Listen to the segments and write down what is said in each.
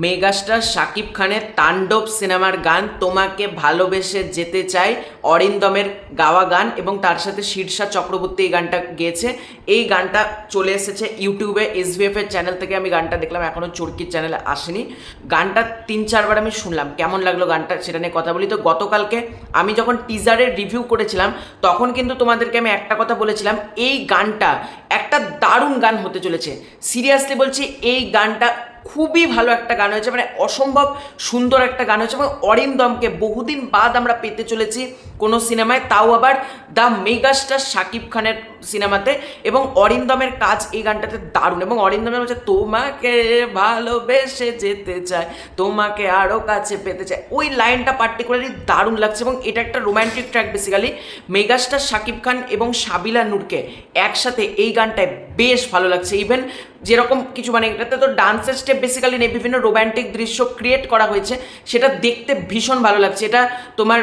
Megastar Shakib খানের তাণ্ডব সিনেমার গান তোমাকে ভালোবেসে যেতে চাই অরিন্দমের গাওয়া গান এবং তার সাথে শীর্ষা চক্রবর্তী এই গানটা গেয়েছে। এই গানটা চলে এসেছে ইউটিউবে SVF এর চ্যানেল থেকে। আমি গানটা দেখলাম, এখনও চরকির চ্যানেলে আসেনি। গানটা 3-4 বার আমি শুনলাম, কেমন লাগলো গানটা সেটা নিয়ে কথা বলি। তো গতকালকে আমি যখন টিজারের রিভিউ করেছিলাম তখন কিন্তু তোমাদেরকে আমি একটা কথা বলেছিলাম, এই গানটা একটা দারুণ গান হতে চলেছে। সিরিয়াসলি বলছি, এই গানটা খুবই ভালো একটা গান হয়েছে, মানে অসম্ভব সুন্দর একটা গান হয়েছে। এবং অরিন্দমকে বহুদিন বাদ আমরা পেতে চলেছি কোনো সিনেমায়, তাও আবার দ্য মেগাস্টার শাকিব খানের সিনেমাতে। এবং অরিন্দমের কাজ এই গানটাতে দারুণ। এবং অরিন্দমের হচ্ছে তোমাকে ভালোবেসে যেতে চায়, তোমাকে আরও কাছে পেতে চায়, ওই লাইনটা পার্টিকুলারলি দারুণ লাগছে। এবং এটা একটা romantic track basically. Megastar Shakib Khan এবং সাবিলা নূরকে একসাথে এই গানটায় বেশ ভালো লাগছে। ইভেন যেরকম কিছু, মানে এটাতে তো ডান্সের স্টেপ বেসিক্যালি নেই, বিভিন্ন রোম্যান্টিক দৃশ্য ক্রিয়েট করা হয়েছে, সেটা দেখতে ভীষণ ভালো লাগছে। এটা তোমার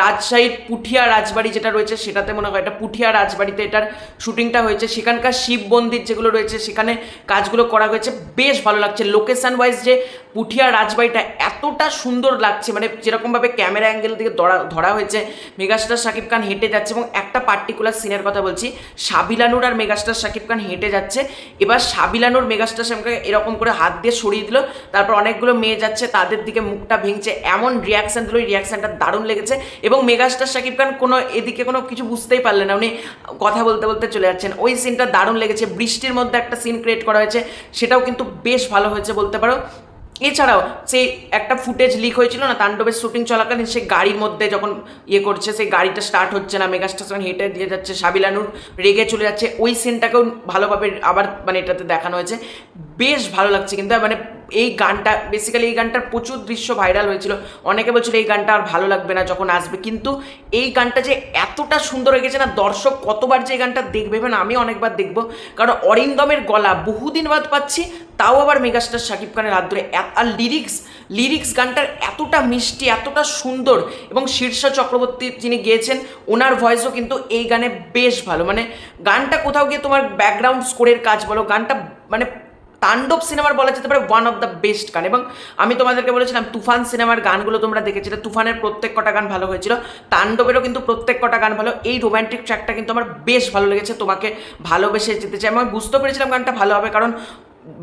রাজশাহীর পুঠিয়া রাজবাড়ি যেটা রয়েছে সেটাতে মনে হয়, এটা পুঠিয়া রাজবাড়িতে এটার শুটিংটা হয়েছে। সেখানকার শিব মন্দির যেগুলো রয়েছে সেখানে কাজগুলো করা হয়েছে, বেশ ভালো লাগছে। লোকেশন ওয়াইজ যে পুঠিয়া রাজবাড়িটা এতটা সুন্দর লাগছে, মানে যেরকমভাবে ক্যামেরা অ্যাঙ্গেল থেকে ধরা হয়েছে, মেগাস্টার শাকিব খান হেঁটে যাচ্ছে। এবং একটা পার্টিকুলার সিনের কথা বলছি, সাবিলা নূর আর মেগাস্টার শাকিব খান হেঁটে যাচ্ছে। এবার সাবিলা নূর মেগাস্টার শাকিব খানকে এরকম করে হাত দিয়ে সরিয়ে দিল, তারপর অনেকগুলো মেয়ে যাচ্ছে, তাদের দিকে মুখটা ভেঙছে, এমন রিয়াকশান দিল, ওই রিয়াকশানটা দারুণ লেগেছে। এবং মেগাস্টার শাকিব খান কোনো এদিকে কোনো কিছু বুঝতেই পারলেন না, উনি কথা বলতে বলতে চলে যাচ্ছেন, ওই সিনটা দারুণ লেগেছে। বৃষ্টির মধ্যে একটা সিন ক্রিয়েট করা হয়েছে, সেটাও কিন্তু বেশ ভালো হয়েছে বলতে পারো। এছাড়াও সেই একটা ফুটেজ লিক হয়েছিল না তাণ্ডবের শুটিং চলাকালীন, সেই গাড়ির মধ্যে যখন করছে, সেই গাড়িটা স্টার্ট হচ্ছে না, মেগাস্টার যখন হেঁটে দিয়ে যাচ্ছে, সাবিলা নূর রেগে চলে যাচ্ছে, ওই সিনটাকেও ভালোভাবে আবার মানে এটাতে দেখানো হয়েছে, বেশ ভালো লাগছে। কিন্তু মানে এই গানটা বেসিক্যালি, এই গানটার প্রচুর দৃশ্য ভাইরাল হয়েছিল, অনেকে বলছিল এই গানটা আর ভালো লাগবে না যখন আসবে, কিন্তু এই গানটা যে এতটা সুন্দর হয়ে গেছে না, দর্শক কতবার যে এই গানটা দেখবে, না আমি অনেকবার দেখবো, কারণ অরিন্দমের গলা বহুদিন বাদ পাচ্ছি, তাও আবার মেগাস্টার শাকিব খানের হাত ধরে। আর লিরিক্স গানটার এতটা মিষ্টি, এতটা সুন্দর। এবং শীর্ষা চক্রবর্তী যিনি গেয়েছেন, ওনার ভয়েসও কিন্তু এই গানে বেশ ভালো। মানে গানটা কোথাও গিয়ে তোমার ব্যাকগ্রাউন্ড স্কোরের কাজ বলো, গানটা মানে তাণ্ডব সিনেমার বলা যেতে পারে ওয়ান অফ দ্য বেস্ট গান। এবং আমি তোমাদেরকে বলেছিলাম তুফান সিনেমার গানগুলো তোমরা দেখেছিলে, তুফানের প্রত্যেক কটা গান ভালো হয়েছিল, তাণ্ডবেরও কিন্তু প্রত্যেক কটা গান ভালো। এই রোম্যান্টিক ট্র্যাকটা কিন্তু আমার বেশ ভালো লেগেছে, তোমাকে ভালোবেসে যেতে চাই। আমি বুঝতে পেরেছিলাম গানটা ভালো হবে, কারণ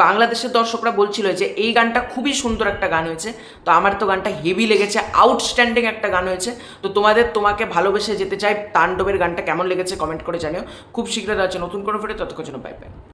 বাংলাদেশের দর্শকরা বলছিল যে এই গানটা খুবই সুন্দর একটা গান হয়েছে। তো আমার তো গানটা হেভি লেগেছে, আউটস্ট্যান্ডিং একটা গান হয়েছে। তো তোমাকে ভালোবেসে যেতে চাই তাণ্ডবের গানটা কেমন লেগেছে কমেন্ট করে জানিও। খুব শীঘ্রই আছে নতুন কোনো ভিডিও, ততক্ষণ জন্য বাই বাই।